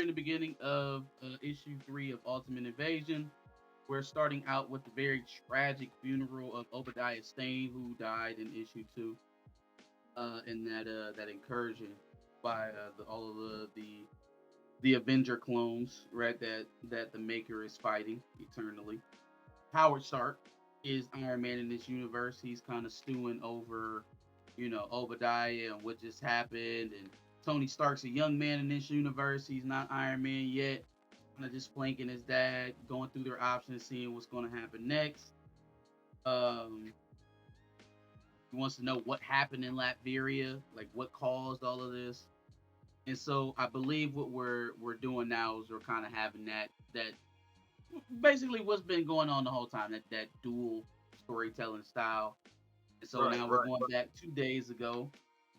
in the beginning of issue 3 of Ultimate Invasion. We're starting out with the very tragic funeral of Obadiah Stane, who died in issue 2 in that incursion by all of the Avenger clones, right? That the Maker is fighting eternally. Howard Stark is Iron Man in this universe. He's kind of stewing over, Obadiah and what just happened. And Tony Stark's a young man in this universe. He's not Iron Man yet. Kind of just flanking his dad, going through their options, seeing what's going to happen next. Um, he wants to know what happened in Latveria, like what caused all of this. And so I believe what we're doing now is we're kind of having that basically what's been going on the whole time, that dual storytelling style. And so Right, now we're right. going back 2 days ago,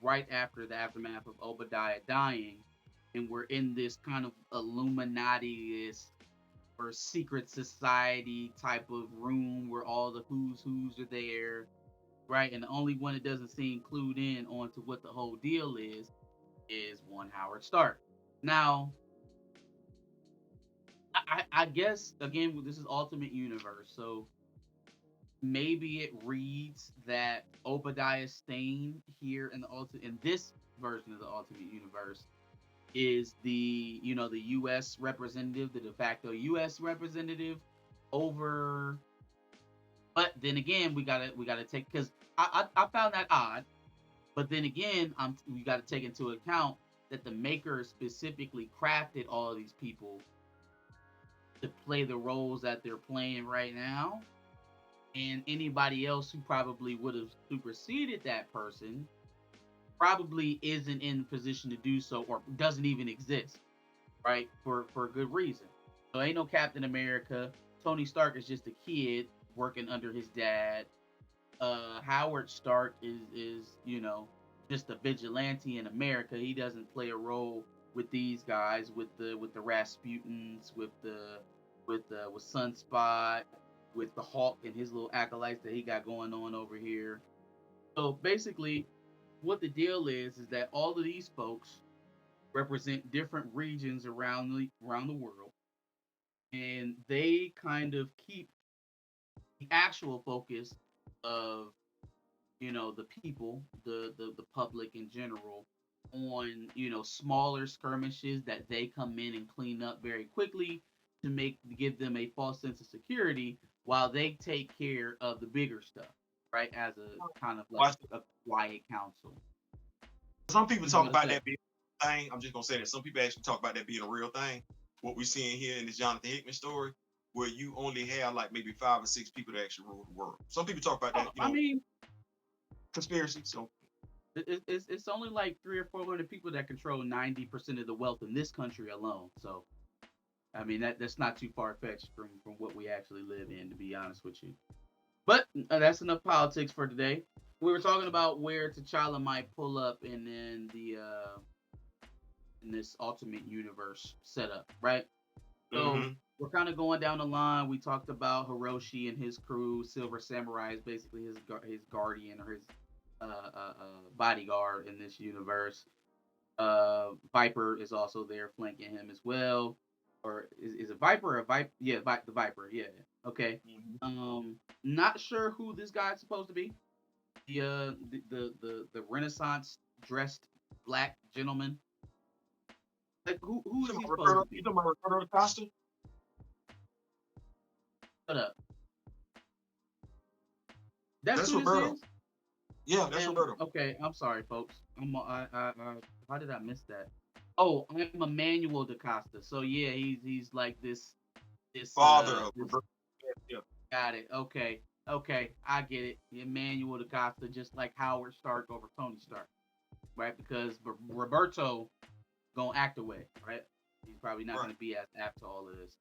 right after the aftermath of Obadiah dying, and we're in this kind of Illuminati or secret society type of room where all the who's are there, right? And the only one that doesn't seem clued in onto what the whole deal is one Howard Stark. Now, I guess again this is Ultimate Universe, so maybe it reads that Obadiah Stane here in this version of the Ultimate Universe is the U.S. representative, the de facto U.S. representative over. But then again, we gotta take because I found that odd. But then again, we got to take into account that the maker specifically crafted all of these people to play the roles that they're playing right now, and anybody else who probably would have superseded that person probably isn't in position to do so or doesn't even exist, right? For a good reason. So ain't no Captain America. Tony Stark is just a kid working under his dad. Howard Stark is just a vigilante in America. He doesn't play a role with these guys, with the Rasputins, with Sunspot, with the Hulk and his little acolytes that he got going on over here. So basically, what the deal is that all of these folks represent different regions around the world, and they kind of keep the actual focus of the people, the public in general, on smaller skirmishes that they come in and clean up very quickly to give them a false sense of security while they take care of the bigger stuff, right? As a kind of like Watch. a quiet council. Some people What you talk gonna about say? that being a thing. I'm just gonna say that some people actually talk about that being a real thing. What we're seeing here in this Jonathan Hickman story, where you only have like maybe 5 or 6 people that actually rule the world. Some people talk about that, Oh, I mean, conspiracy. So it's only like 300 or 400 people that control 90% of the wealth in this country alone. So I mean that's not too far fetched from what we actually live in, to be honest with you. But that's enough politics for today. We were talking about where T'Challa might pull up in this Ultimate Universe setup, right? So mm-hmm. we're kind of going down the line. We talked about Hiroshi and his crew. Silver Samurai is basically his guardian or his bodyguard in this universe. Viper is also there flanking him as well. Or is it Viper or Viper? Yeah, the Viper. Yeah. Okay. Mm-hmm. Not sure who this guy's supposed to be. The Renaissance dressed black gentleman. Like You who is talking he about supposed Ricardo? to You be? talking about Ricardo Costa? Shut up. That's That's who this Roberto. is. Yeah, that's And Roberto. okay, I'm sorry, folks. How did I miss that? Oh, I'm Emmanuel DaCosta. So yeah, he's like Father of this Roberto. Yeah, got it. Okay. Okay, I get it. Emmanuel DaCosta, just like Howard Stark over Tony Stark, right? Because Roberto gonna act away, right? He's probably not right. gonna be as apt to all of this.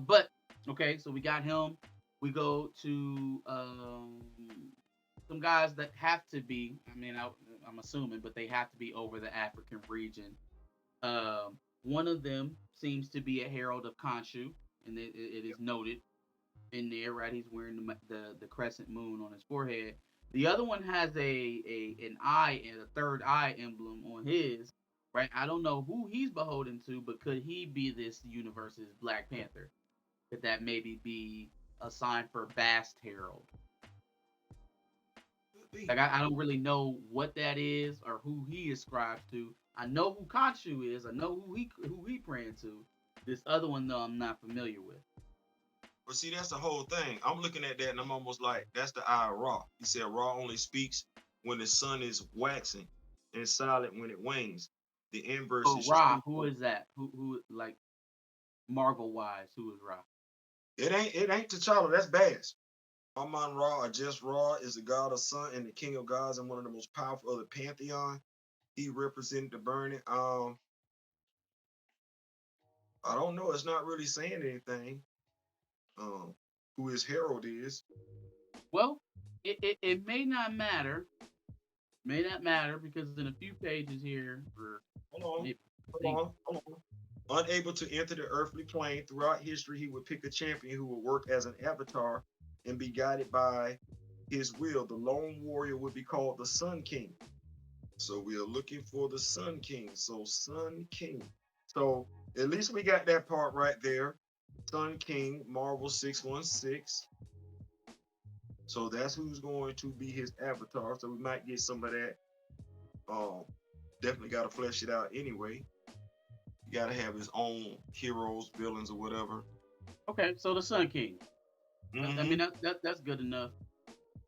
But okay, so we got him. We go to some guys that have to be. I mean, I'm assuming, but they have to be over the African region. One of them seems to be a herald of Khonshu, and it is noted in there, right? He's wearing the crescent moon on his forehead. The other one has an eye and a third eye emblem on his. right? I don't know who he's beholden to, but could he be this universe's Black Panther? Could that maybe be a sign for Bast Herald? Could be. Like I don't really know what that is or who he ascribes to. I know who Khonshu is. I know who he praying to. This other one though, I'm not familiar with. But see, that's the whole thing. I'm looking at that and I'm almost like, that's the eye of Ra. He said Ra only speaks when the sun is waxing and silent when it wanes. The inverse Oh, is Ra, true. who is that? Who like Marvel wise? Who is Ra? It ain't T'Challa. That's Bass. Amon Ra or just Ra is the god of sun and the king of gods and one of the most powerful of the pantheon. He represented the burning. I don't know. It's not really saying anything. Um, who his herald is. Well, it may not matter. May not matter because in a few pages here, or Hold on. maybe I Hold think. on. Hold on. Unable to enter the earthly plane throughout history, he would pick a champion who would work as an avatar and be guided by his will. The lone warrior would be called the Sun King. So we are looking for the Sun King. So Sun King. So at least we got that part right there. Sun King, Marvel 616. So that's who's going to be his avatar. So we might get some of that. Um, definitely got to flesh it out anyway. You got to have his own heroes, villains, or whatever. Okay, so the Sun King. I Mm-hmm. mean that's good enough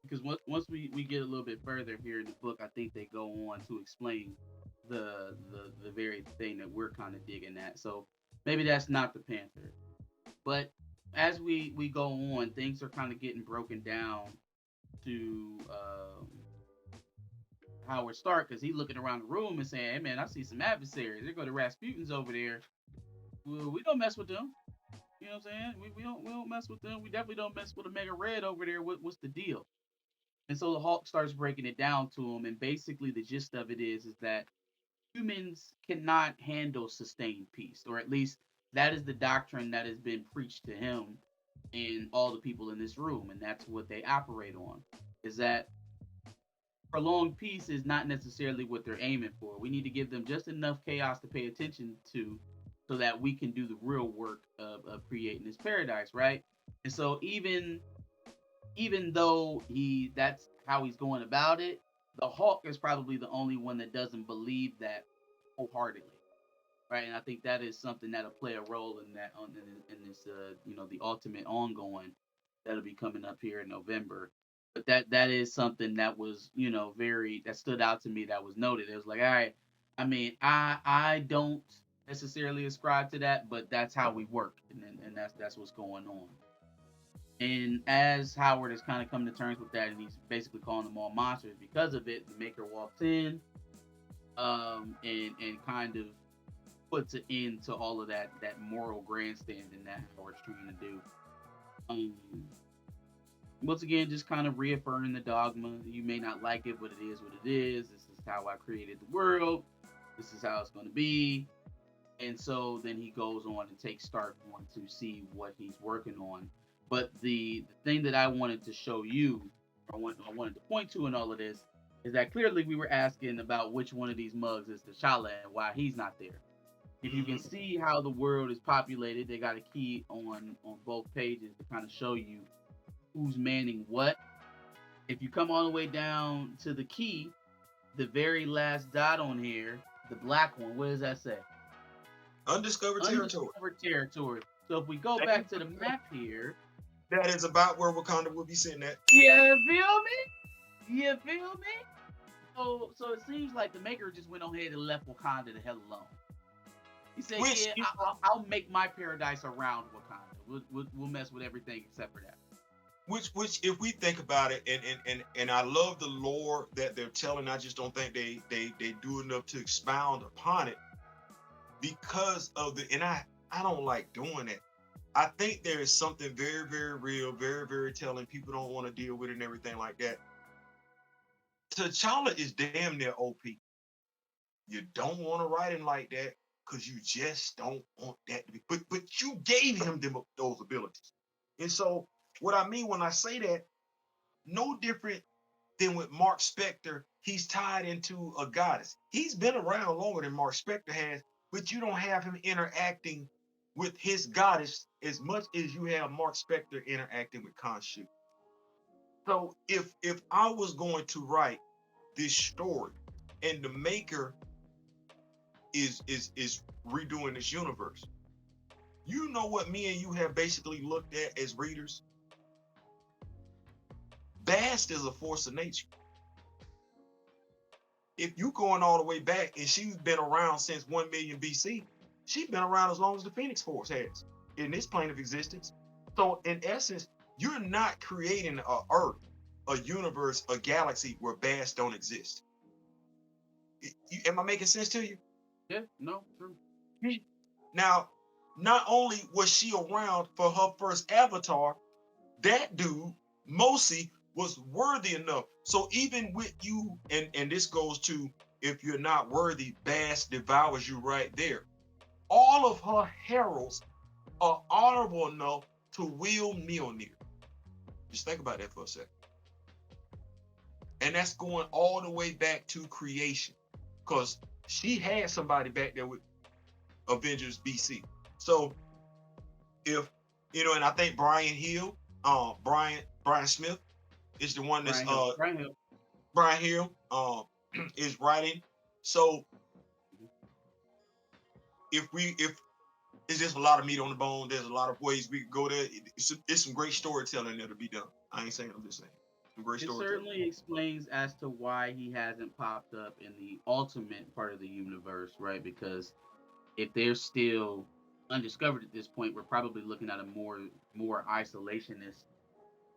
because once we get a little bit further here in the book, I think they go on to explain the very thing that we're kind of digging at. So maybe that's not the Panther, but as we go on, things are kind of getting broken down to Howard Stark because he's looking around the room and saying, "Hey man, I see some adversaries. They're going to Rasputin's over there. Well, we don't mess with them. You know what I'm saying? We don't mess with them. We definitely don't mess with Omega Red over there. What's the deal?" And so the Hulk starts breaking it down to him, and basically the gist of it is that humans cannot handle sustained peace, or at least that is the doctrine that has been preached to him and all the people in this room, and that's what they operate on. Is that prolonged peace is not necessarily what they're aiming for. We need to give them just enough chaos to pay attention to so that we can do the real work of creating this paradise, right? And so even though he that's how he's going about it, the Hulk is probably the only one that doesn't believe that wholeheartedly, right? And I think that is something that'll play a role in that in this the ultimate ongoing that'll be coming up here in November. But that is something that was very that stood out to me that was noted. It was like, all right, I mean, I don't necessarily ascribe to that, but that's how we work, and that's what's going on. And as Howard has kind of come to terms with that, and he's basically calling them all monsters because of it, the Maker walks in, and kind of puts an end to all of that moral grandstanding that Howard's trying to do. Um, Once again, just kind of reaffirming the dogma. You may not like it, but it is what it is. This is how I created the world. This is how it's going to be. And so then he goes on and takes Stark on to see what he's working on. But the thing that I wanted to show you, I wanted to point to in all of this, is that clearly we were asking about which one of these mugs is T'Challa and why he's not there. If you can Mm-hmm. see how the world is populated, they got a key on both pages to kind of show you who's manning what. If you come all the way down to the key, the very last dot on here, the black one, what does that say? Undiscovered territory. Undiscovered territory. So if we go And back to the map here, that is about where Wakanda will be sitting at. you feel me? You feel me? So it seems like the maker just went on ahead and left Wakanda the hell alone. He said, Which "Yeah, I'll make my paradise around Wakanda. We'll mess with everything except for that." which if we think about it, and I love the lore that they're telling. I just don't think they do enough to expound upon it because of the, and I don't like doing it. I think there is something very, very real, very, very telling. People don't want to deal with it and everything like that. T'Challa is damn near OP. You don't want to write him like that because you just don't want that to be. But you gave him those abilities, and so what I mean when I say that, no different. Then with Mark Spector, he's tied into a goddess. He's been around longer than Mark Spector has, but you don't have him interacting with his goddess as much as you have Mark Spector interacting with Khonshu. So if I was going to write this story and the maker is redoing this universe, you know what me and you have basically looked at as readers? Bast is a force of nature. If you going all the way back and she's been around since 1 million BC, she's been around as long as the Phoenix Force has in this plane of existence. So in essence, you're not creating a Earth, a universe, a galaxy where Bast don't exist. Am I making sense to you? Yeah, no, true. Now, not only was she around for her first avatar, that dude, Mosi, was worthy enough. So even with you, and this goes to if you're not worthy, Bass devours you right there. All of her heralds are honorable enough to wield Mjolnir. Just think about that for a second. And that's going all the way back to creation. Because she had somebody back there with Avengers BC. So if and I think Brian Hill, Brian Smith is the one that's Brian Hill. Brian Hill. Brian Hill is writing. So if it's just a lot of meat on the bone, there's a lot of ways we could go there. It's some great storytelling there to be done. I ain't saying, I'm just saying some great It storytelling. certainly explains as to why he hasn't popped up in the ultimate part of the universe, right? Because if they're still undiscovered at this point, we're probably looking at a more isolationist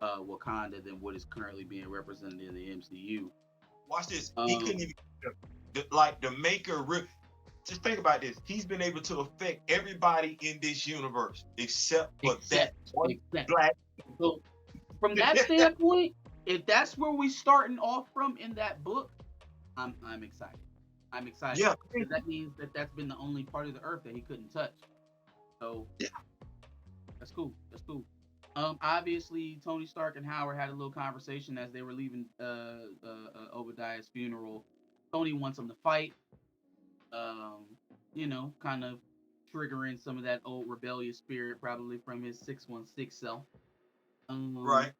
Wakanda than what is currently being represented in the MCU. Watch this. He couldn't Um, even like the maker. Just think about this. He's been able to affect everybody in this universe except for that except, one except. black. So from that standpoint, if that's where we starting off from in that book, I'm excited. I'm excited Yeah, because that means that that's been the only part of the Earth that he couldn't touch. So yeah, that's cool. That's cool. Obviously, Tony Stark and Howard had a little conversation as they were leaving Obadiah's funeral. Tony wants him to fight. Um, kind of triggering some of that old rebellious spirit, probably from his 616 self. Um, right.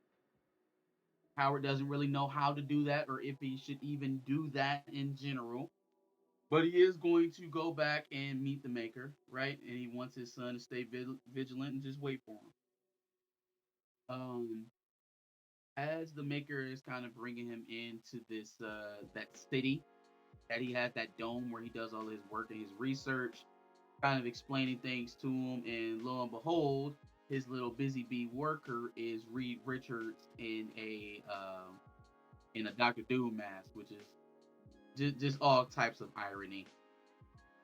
Howard doesn't really know how to do that or if he should even do that in general. But he is going to go back and meet the Maker, right? And he wants his son to stay vigilant and just wait for him. Um, as the Maker is kind of bringing him into this that city that he has, that dome where he does all his work and his research, kind of explaining things to him, and lo and behold, his little busy bee worker is Reed Richards in a Doctor Doom mask, which is just all types of irony,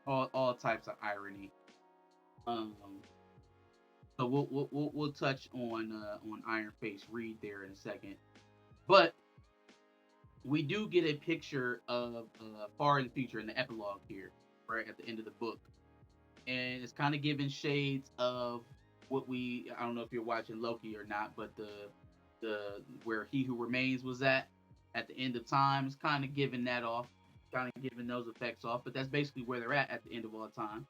all types of irony. Um, so we'll touch on Iron Face Reed there in a second, but we do get a picture of far in the future in the epilogue here, right at the end of the book, and it's kind of giving shades of what we. I don't know if you're watching Loki or not, but the where He Who Remains was at the end of time is kind of giving that off, kind of giving those effects off. But that's basically where they're at the end of all time,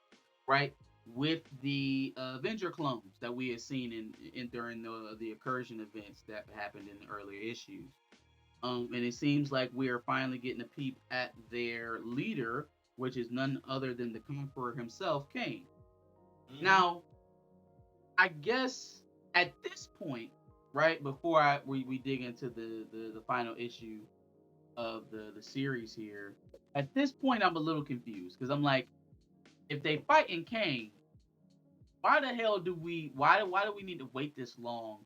right? With the Avenger clones that we had seen in during the incursion events that happened in the earlier issues. And it seems like we are finally getting a peep at their leader, which is none other than the Conqueror himself, Kang. Hmm. Now, I guess at this point, right before we dig into the final issue of the series here, at this point I'm a little confused because I'm like, if they fight in Kang, why the hell do we why do we need to wait this long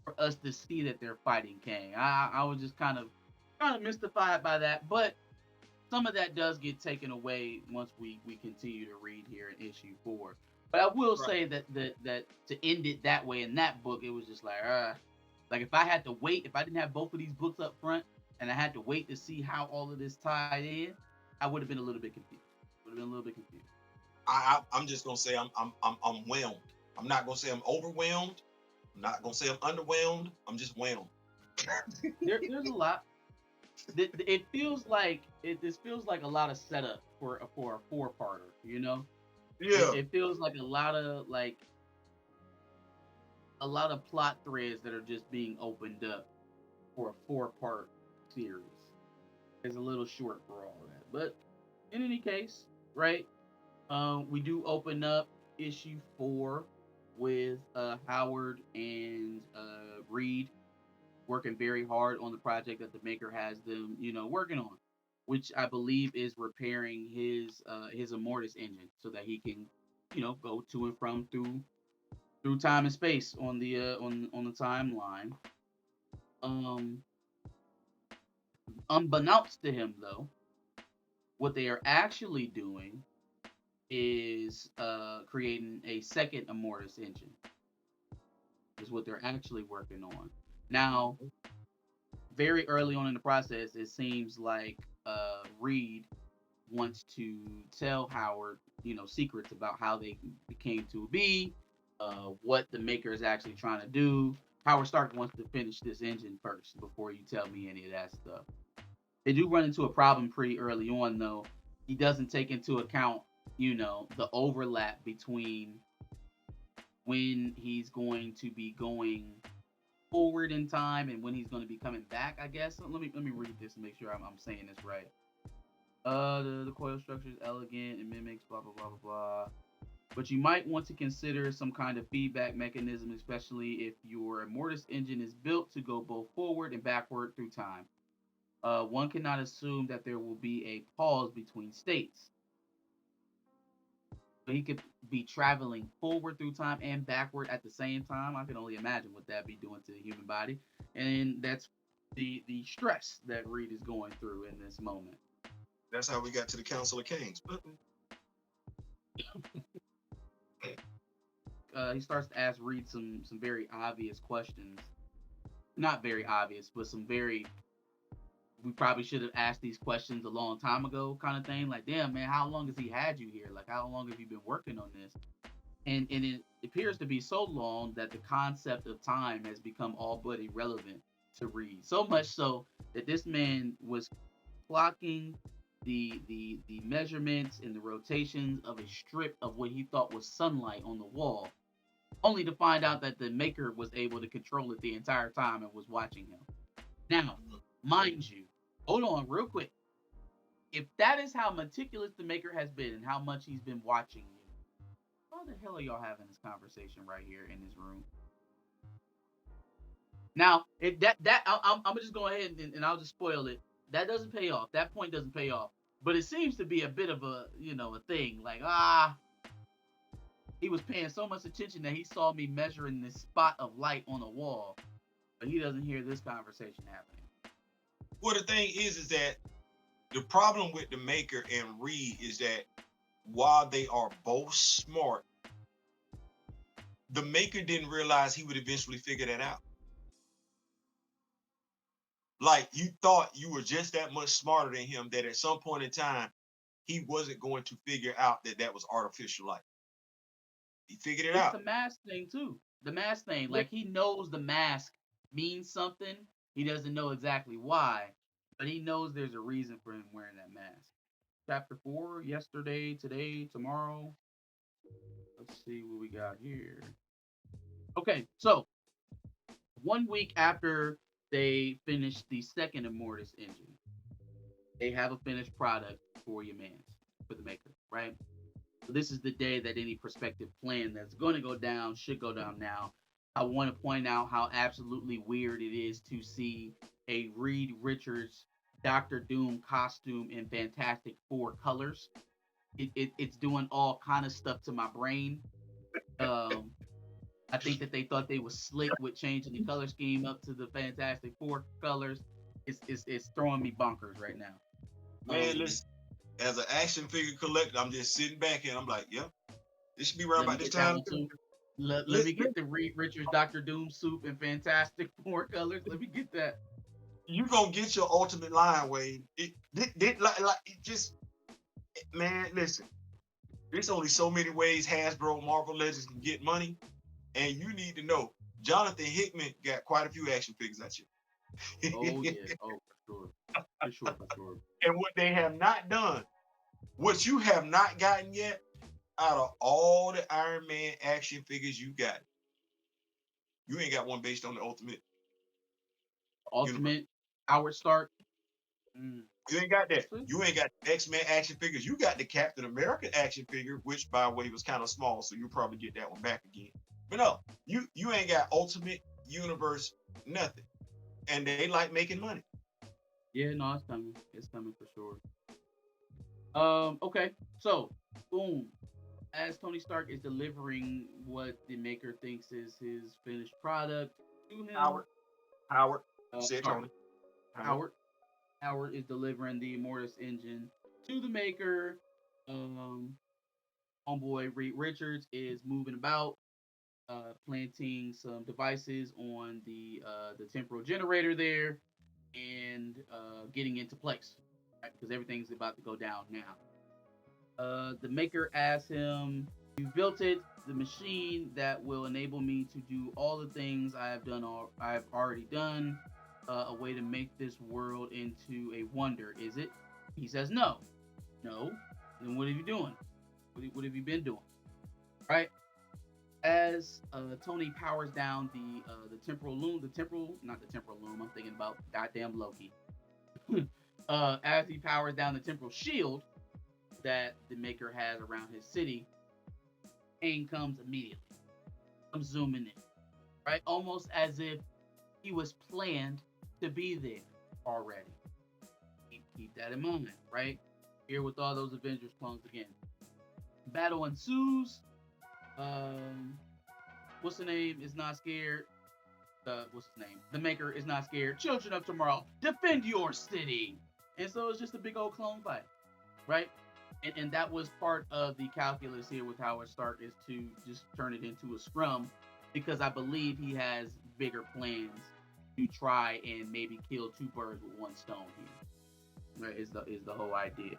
for us to see that they're fighting Kang? I was just kind of mystified by that, but some of that does get taken away once we continue to read here in issue 4. But I will Right. say that to end it that way in that book, it was just like if I had to wait, if I didn't have both of these books up front, and I had to wait to see how all of this tied in, I would have been a little bit confused. Would have been a little bit confused. I'm just gonna say I'm whelmed. I'm not gonna say I'm overwhelmed. I'm not gonna say I'm underwhelmed. I'm just whelmed. There's a lot. It feels like this feels like a lot of setup for a four-parter. You know, Yeah, it feels like a lot of plot threads that are just being opened up for a four-part series. It's a little short for all that, but in any case, right? We do open up issue 4 with Howard and Reed working very hard on the project that the maker has them, working on, which I believe is repairing his Immortus engine so that he can, go to and from through time and space on the timeline. Um, Unbeknownst to him, though, what they are actually doing is creating a second Immortus engine. Is what they're actually working on. Now, very early on in the process, it seems like Reed wants to tell Howard, secrets about how they came to be, what the maker is actually trying to do. Howard Stark wants to finish this engine first before you tell me any of that stuff. They do run into a problem pretty early on, though. He doesn't take into account, the overlap between when he's going to be going forward in time and when he's going to be coming back. I guess. Let me read this and make sure I'm saying this right. The coil structure is elegant and mimics blah blah blah blah blah. But you might want to consider some kind of feedback mechanism, especially if your Mortis engine is built to go both forward and backward through time. One cannot assume that there will be a pause between states. But he could be traveling forward through time and backward at the same time. I can only imagine what that'd be doing to the human body, and that's the stress that Reed is going through in this moment. that's how we got to the Council of Kings. But He starts to ask Reed some very obvious questions. Not very obvious, but some very we probably should have asked these questions a long time ago kind of thing. Like, damn man, how long has he had you here? Like, how long have you been working on this? And it appears to be so long that the concept of time has become all but irrelevant to Reed. So much so that this man was clocking the measurements and the rotations of a strip of what he thought was sunlight on the wall, only to find out that the maker was able to control it the entire time and was watching him. Now, mind you, hold on real quick. If that is how meticulous the maker has been and how much he's been watching you, how the hell are y'all having this conversation right here in this room? Now, if I'm just go ahead and I'll just spoil it. That doesn't pay off. That point doesn't pay off. But it seems to be a bit of a thing. Like, he was paying so much attention that he saw me measuring this spot of light on the wall, but he doesn't hear this conversation happening. well, the thing is that the problem with the Maker and Reed is that while they are both smart, the Maker didn't realize he would eventually figure that out. Like you thought you were just that much smarter than him that at some point in time he wasn't going to figure out that that was artificial light. He figured it It's out. the mask thing too. The mask thing, Yeah. like he knows the mask means something. He doesn't know exactly why, but he knows there's a reason for him wearing that mask. Chapter 4, yesterday, today, tomorrow. Let's see what we got here. Okay, so 1 week after they finish the second Immortus engine, they have a finished product for your man's, for the maker, right? So this is the day that any prospective plan that's going to go down should go down now. I want to point out how absolutely weird it is to see a Reed Richards Doctor Doom costume in Fantastic Four colors. It's doing all kind of stuff to my brain. Um, I think that they thought they was slick with changing the color scheme up to the Fantastic Four colors. It's throwing me bonkers right now. Man, listen, as an action figure collector, I'm just sitting back and I'm like, yep, this should be around Let me about this get that time. one too. Let me get the Reed Richards Doctor Doom soup in Fantastic Four colors. Let me get that. You gonna get your ultimate line, Wade. Like it just man, listen. There's only so many ways Hasbro Marvel Legends can get money, and you need to know Jonathan Hickman got quite a few action figures at Oh you. yeah. Oh sure. For sure, for sure. And what they have not done, what you have not gotten yet, out of all the Iron Man action figures you got, you ain't got one based on the Ultimate Universe. Ultimate Howard Stark. Mm. You ain't got that. Actually, You ain't got X-Men action figures. You got the Captain America action figure, which by the way was kind of small, so you'll probably get that one back again. But no, you ain't got Ultimate Universe nothing. And they like making money. yeah, no, it's coming. It's coming for sure. Okay, so boom. As Tony Stark is delivering what the maker thinks is his finished product to him, Howard, Howard, said sorry, Tony. Howard. Howard. Howard is delivering the Immortus engine to the maker. Um, Homeboy Reed Richards is moving about, planting some devices on the temporal generator there, and getting into place, right? Because everything's about to go down now. The maker asks him, "You built it, the machine that will enable me to do all the things I have done. I've already done. A way to make this world into a wonder, is it?" He says, "No, no. Then what are you doing? What have you been doing?" Right? As Tony powers down the temporal loom, not the temporal loom. I'm thinking about goddamn Loki. As he powers down the temporal shield that the maker has around his city, Kang comes immediately. I'm zooming in, right? Almost as if he was planned to be there already. Keep that in mind, right? Here with all those Avengers clones again. Battle ensues. Um, what's the name? Is not scared. What's his name? The Maker is not scared. Children of Tomorrow, defend your city. And so it's just a big old clone fight, right? And that was part of the calculus here with Howard Stark, is to just turn it into a scrum, because I believe he has bigger plans to try and maybe kill two birds with one stone here. Right? Is the whole idea.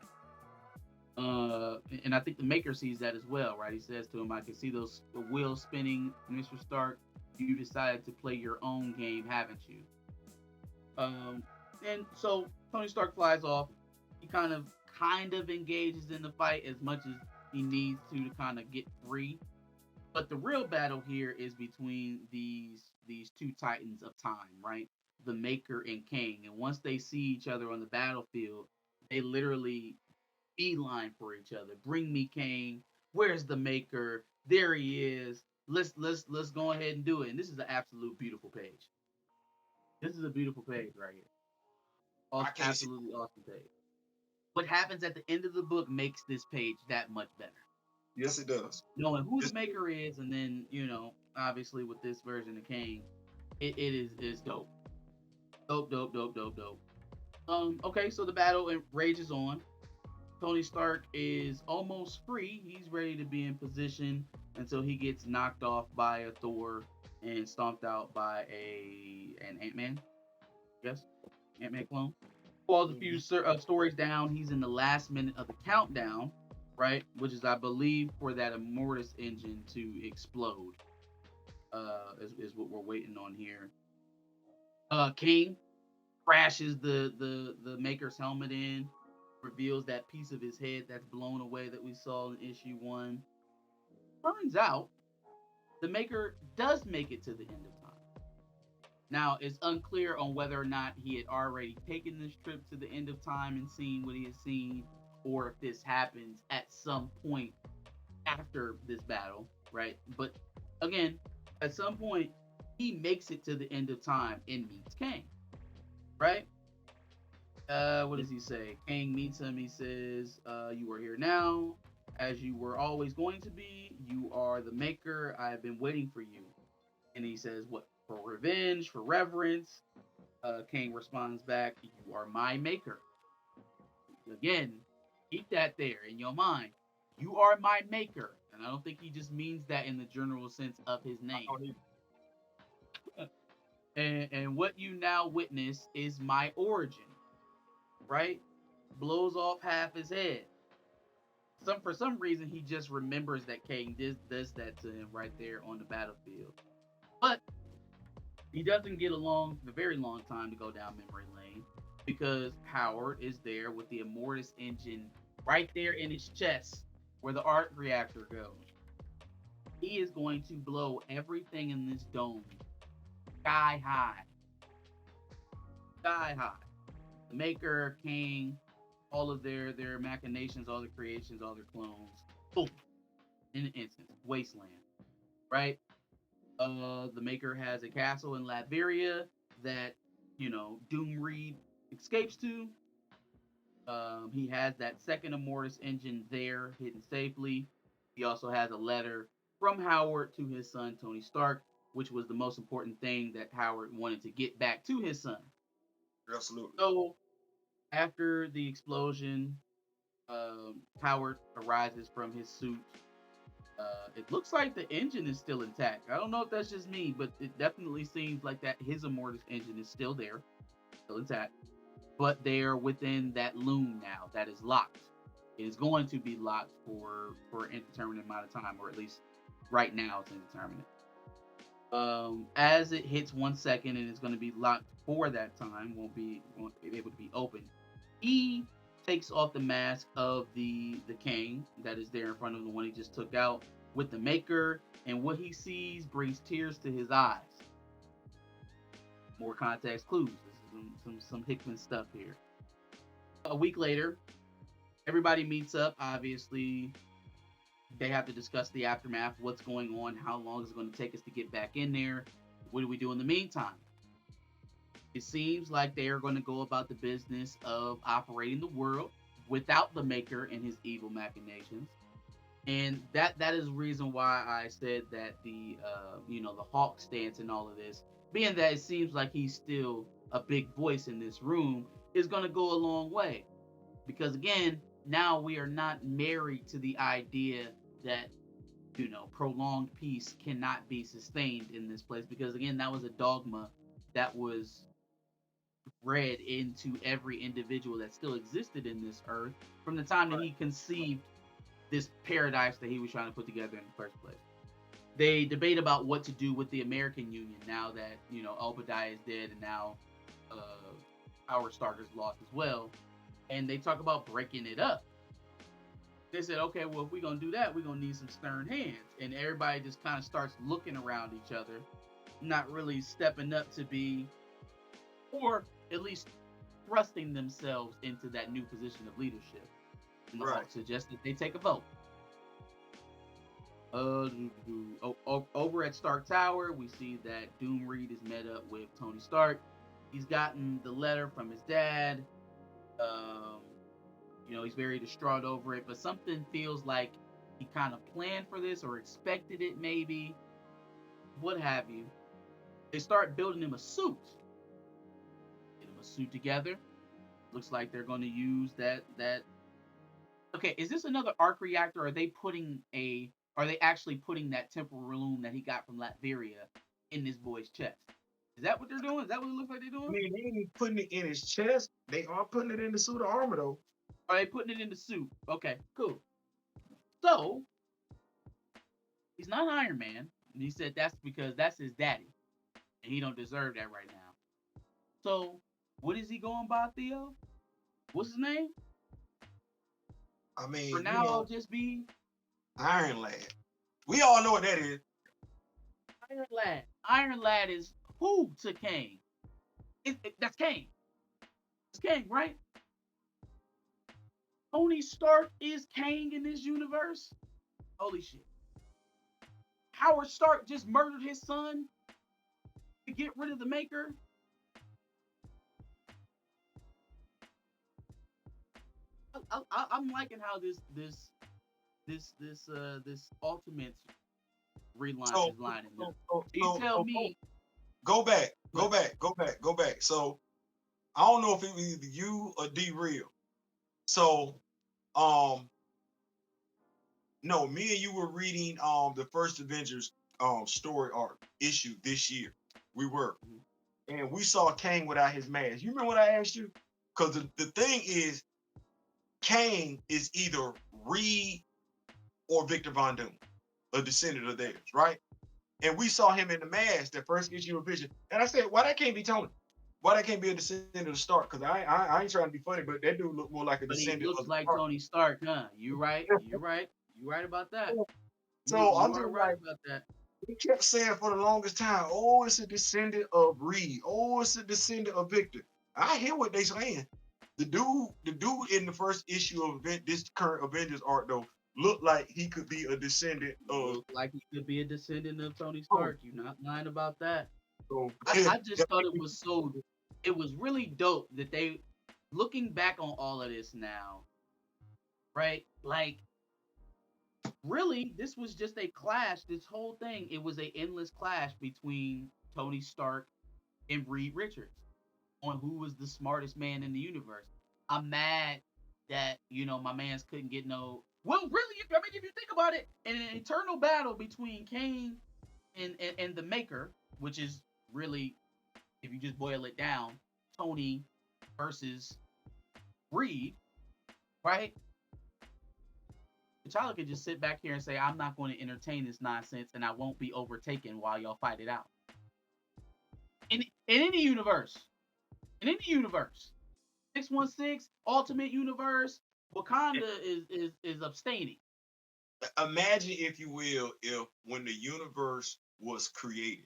And I think the Maker sees that as well, right? He says to him, "I can see those wheels spinning, Mr. Stark. You decided to play your own game, haven't you?" Um, and so Tony Stark flies off. He kind of engages in the fight as much as he needs to kind of get free. But the real battle here is between these two titans of time, right? The Maker and Kang. And once they see each other on the battlefield, they literally beeline for each other. Bring me Kang. Where's the Maker? There he is. Let's go ahead and do it. And this is an absolute beautiful page. This is a beautiful page right here. I Awesome, can't see. absolutely awesome page. What happens at the end of the book makes this page that much better. Yes, it does. Knowing who the It's, Maker is, and then obviously with this version of Kang, it is dope. Dope. Okay, so the battle rages on. Tony Stark is almost free. He's ready to be in position until he gets knocked off by a Thor and stomped out by an Ant-Man. Yes, Ant-Man clone. Falls a few mhm. stories down. He's in the last minute of the countdown, right? Which is, I believe, for that Immortus engine to explode. Is what we're waiting on here. King crashes the Maker's helmet in, reveals that piece of his head that's blown away that we saw in issue 1. Turns out the Maker does make it to the end of time. Now it's unclear on whether or not he had already taken this trip to the end of time and seen what he has seen, or if this happens at some point after this battle, right? But again, at some point he makes it to the end of time and meets Kang, right? What does he say? Kang meets him. He says, "You are here now, as you were always going to be. You are the Maker. I have been waiting for you." And he says, "What, for revenge, for reverence?" Kang responds back, "You are my Maker." Again, keep that there in your mind. You are my Maker. And I don't think he just means that in the general sense of his I name. don't even. And what you now witness is my origin, right? Blows off half his head. For some reason he just remembers that Kang does that to him right there on the battlefield. But he doesn't get along for a very long time to go down memory lane. because Howard is there with the Immortus engine right there in his chest where the arc reactor goes. He is going to blow everything in this dome sky high, sky high. The Maker, King, all of their machinations, all their creations, all their clones, boom, in an instant, wasteland, right? The Maker has a castle in Latveria that Doom Reed escapes to. He has that second Immortus engine there, hidden safely. He also has a letter from Howard to his son Tony Stark, which was the most important thing that Howard wanted to get back to his son. Absolutely. So after the explosion, Howard arises from his suit. It looks like the engine is still intact. I don't know if that's just me, but it definitely seems like that his Immortus engine is still there, still intact. But they're within that loom now that is locked. It is going to be locked for an indeterminate amount of time, or at least right now it's indeterminate. As it hits 1 second and it's going to be locked for that time, won't be able to be opened. He takes off the mask of the Kang that is there in front of the one he just took out with the Maker, and what he sees brings tears to his eyes. More context clues. This is some Hickman stuff here. A week later, everybody meets up. Obviously, they have to discuss the aftermath, what's going on, how long is it going to take us to get back in there, what do we do in the meantime? It seems like they are going to go about the business of operating the world without the Maker and his evil machinations, and that is the reason why I said that the Hawk stance and all of this, being that it seems like he's still a big voice in this room, is going to go a long way because again, now we are not married to the idea that prolonged peace cannot be sustained in this place because again that was a dogma that was read into every individual that still existed in this earth from the time that Right. he conceived this paradise that he was trying to put together in the first place. They debate about what to do with the American Union now that Obadiah is dead and now uh, Howard Stark is lost as well, and they talk about breaking it up. They said, okay, well, if we're gonna do that, we're gonna need some stern hands, and everybody just kind of starts looking around each other, not really stepping up to be, or at least thrusting themselves into that new position of leadership. And the Right. Hawks suggest that they take a vote. Over at Stark Tower, we see that Doom Reed is met up with Tony Stark. He's gotten the letter from his dad. Um, he's very distraught over it, but something feels like he kind of planned for this or expected it, maybe, what have you. They start building him a suit. Get him a suit together. Looks like they're going to use that. Okay, is this another arc reactor? Or are they putting a? Are they actually putting that temporal loom that he got from Latveria in this boy's chest? Is that what they're doing? Is that what it looks like they're I doing? mean, they ain't putting it in his chest. They are putting it in the suit of armor, though. Are they putting it in the suit? Okay, cool. So he's not Iron Man, and he said that's because that's his daddy, and he don't deserve that right now. So what is he going by, Theo? What's his name? I For mean, now, I'll just be Iron Lad. We all know what that is. Iron Lad. Iron Lad is who to Kang? That's Kang. It's Kang, right? Tony Stark is Kang in this universe? Holy shit. Howard Stark just murdered his son to get rid of the Maker? I'm liking how this Ultimate reline So, is lining so, up. so, You so, tell so me go back, go what back, go back, go back. So I don't know if it was either you or D Real. So um no, me and you were reading the first Avengers story arc issue this year. We were. mhm. And we saw Kang without his mask. You remember what I asked you? Because the thing is, Kang is either Reed or Victor Von Doom, a descendant of theirs, right? And we saw him in the mask, the first issue of Vision. And I said, why that can't be Tony? Why that can't be a descendant of Stark? Because I ain't trying to be funny, but that dude look more like a But he descendant looks of like Stark. Tony Stark, huh? You right. You right. You right about that. So You I'm are just right like, about that. he kept saying for the longest time, oh, it's a descendant of Reed. Oh, it's a descendant of Victor. I hear what they saying. The dude in the first issue of this current Avengers arc though looked like he could be a descendant of. Look like he could be a descendant of Tony Oh, Stark. You're not lying about that. so I that just thought it was so. It was really dope that they, looking back on all of this now, right? Like, really, this was just a clash. This whole thing, it was a endless clash between Tony Stark and Reed Richards on who was the smartest man in the universe. I'm mad that my man's couldn't get no. Well, really, I mean, if you think about it, in an eternal battle between Kang and the Maker, which is really, if you just boil it down, Tony versus Reed, right? T'Challa could just sit back here and say, "I'm not going to entertain this nonsense, and I won't be overtaken while y'all fight it out." In any universe, in any universe, 616 Ultimate Universe, Wakanda is abstaining. imagine if you will, if when the universe was created,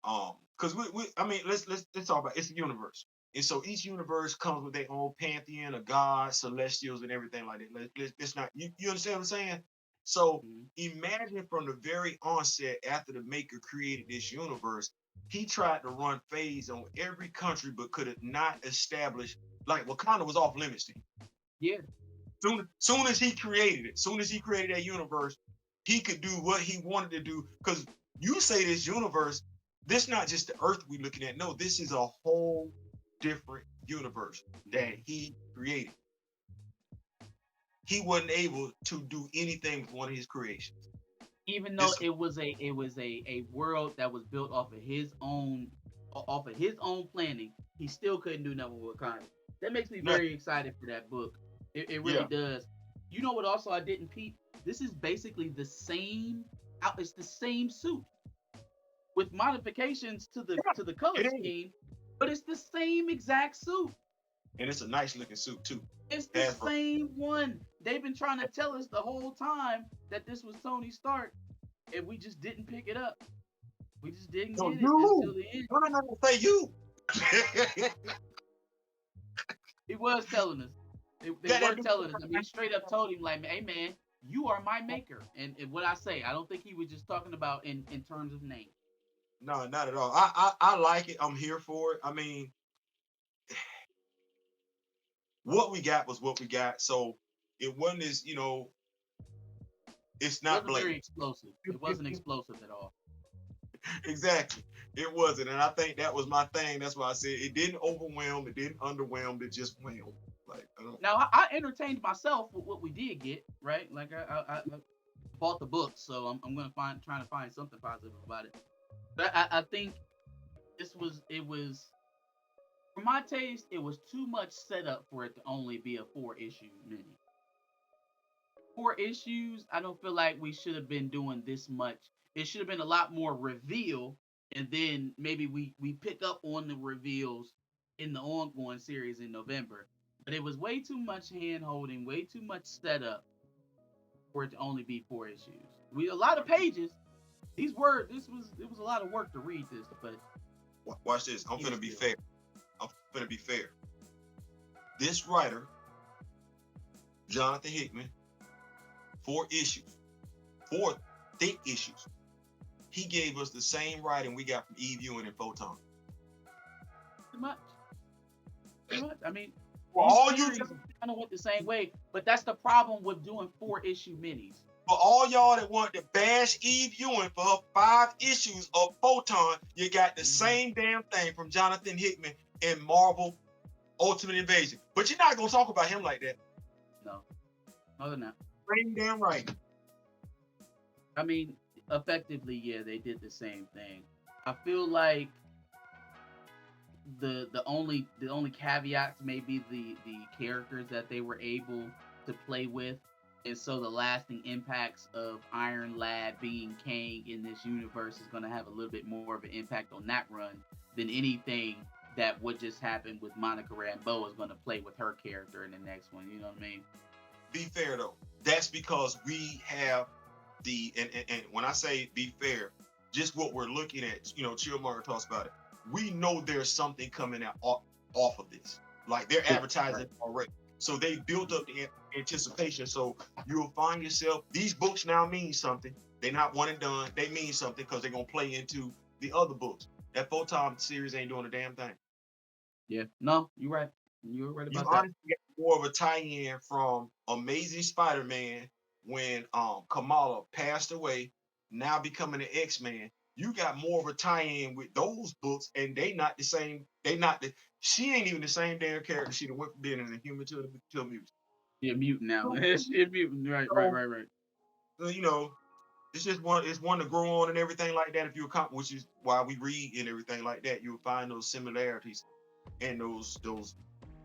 because I mean, let's talk about it's a universe, and so each universe comes with their own pantheon of gods, celestials, and everything like that. Let's not you understand what I'm saying? So Mhm. imagine from the very onset, after the Maker created this universe, he tried to run phase on every country, but could have not established like Wakanda was off limits to him. Yeah, Soon as he created it, soon as he created that universe, he could do what he wanted to do. Because you say this universe, this not just the Earth we looking at. No, this is a whole different universe that mhm. he created. He wasn't able to do anything with one of his creations. Even though This it was a world that was built off of his own planning, he still couldn't do nothing with Wakanda. That makes me very nothing. excited for that book. It really Yeah. does. You know what? Also, I didn't peep. This is basically the same. It's the same suit with modifications to the color It is. scheme, but it's the same exact suit. And it's a nice looking suit too. It's the Hasbro. same one. They've been trying to tell us the whole time that this was Tony Stark, and we just didn't pick it up. We just didn't No, get it until you. the end. No, say you. He was telling us. They Got were that dude. telling us. I mean, straight up told him like, "Hey man, you are my maker." And what I say, I don't think he was just talking about in terms of name. No, not at all. I like it. I'm here for it. I mean, what we got was what we got. So it wasn't as it's It not wasn't very blatant. explosive. It wasn't explosive at all. Exactly. It wasn't. And I think that was my thing. That's why I said it didn't overwhelm, it didn't underwhelm, it just whelmed. Like, I don't Now I entertained myself with what we did get right. Like I bought the book, so I'm gonna trying to find something positive about it. But I think it was for my taste, it was too much setup for it to only be a 4 issue mini. 4 issues, I don't feel like we should have been doing this much. It should have been a lot more reveal, and then maybe we pick up on the reveals in the ongoing series in November. But it was way too much hand holding, way too much setup for it to only be 4 issues. We a lot of pages. These were this was it was a lot of work to read this, but watch this. I'm even finna be still, fair. I'm finna be fair. This writer, Jonathan Hickman, 4 issues, 4 thick issues. He gave us the same writing we got from Eve Ewing and Photon. too much. Too much. I mean, For these all you series kind of went the same way, but that's the problem with doing 4 issue minis. For all y'all that want to bash Eve Ewing for her 5 issues of Photon, you got the Mhm. same damn thing from Jonathan Hickman in Marvel Ultimate Invasion. But you're not gonna talk about him like that. No, no, they're not. Same damn right. I mean, effectively, yeah, they did the same thing. I feel like the only caveats may be the characters that they were able to play with, and so the lasting impacts of Iron Lad being Kang in this universe is going to have a little bit more of an impact on that run than anything that what just happened with Monica Rambeau is going to play with her character in the next one. You know what I mean? Be fair though. That's because we have and when I say be fair, just what we're looking at, Chillmarker talks about it. We know there's something coming out off of this. Like they're Yeah. advertising Right. already. So they built up the anticipation. So you'll find yourself, these books now mean something. They're not one and done. They mean something because they're gonna play into the other books. That Photon series ain't doing a damn thing. Yeah. No, you're right. You're right You about that. honestly get more of a tie-in from Amazing Spider-Man when Kamala passed away, now becoming an X-Man. You got more of a tie-in with those books, and they not the same. They not the. She ain't even the same damn character. She done went from being a human to a mutant. Yeah, mutant now. So, She a mutant. Right. Right. so, Right. Right. you know, it's just one. It's one to grow on and everything like that. If you account, which is why we read and everything like that, you'll find those similarities and those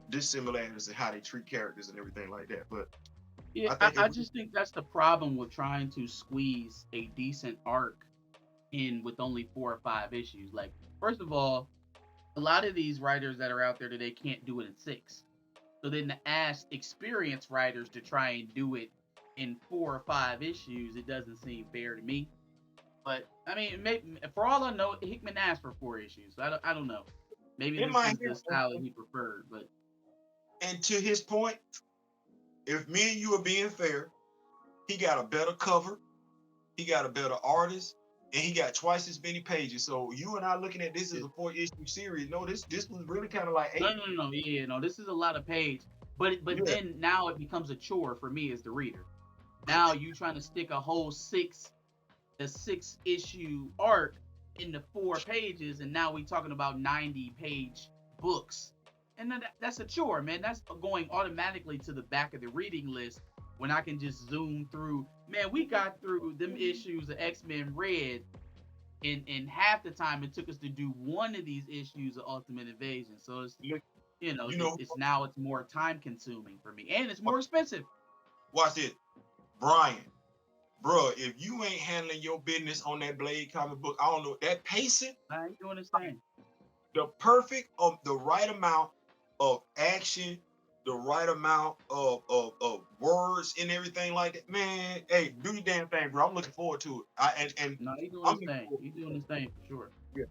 dissimilarities in how they treat characters and everything like that. But Yeah, I I, think if I we, just think that's the problem with trying to squeeze a decent arc in with only 4 or 5 issues. Like, first of all, a lot of these writers that are out there today can't do it in 6. So then to ask experienced writers to try and do it in 4 or 5 issues, it doesn't seem fair to me. But I mean, maybe, for all I know, Hickman asked for 4 issues. So I don't know. Maybe in this my is head, the style that he preferred. But and to his point, if me and you are being fair, he got a better cover, he got a better artist, and he got twice as many pages. So you and I looking at this as a 4 issue series. No, this was really kind of like no, eight. no, no, no. Yeah, no. This is a lot of page. But Yeah, then now it becomes a chore for me as the reader. Now you trying to stick a whole the 6 issue arc into 4 pages, and now we talking about 90-page books, and then that's a chore, man. That's going automatically to the back of the reading list when I can just zoom through. Man, we got through them issues of X-Men Red in half the time it took us to do one of these issues of Ultimate Invasion. So it's look, you it's, know, it's now it's more time consuming for me, and it's more expensive. watch this, Brian. Bro, if you ain't handling your business on that Blade comic book, I don't know that pacing, I ain't doing this thing. the perfect of the right amount of action, the right amount of words and everything like that. Man, hey, do your damn thing, bro. I'm looking forward to it. I and No, he doing I'm his looking thing. forward He doing his thing for sure. yeah.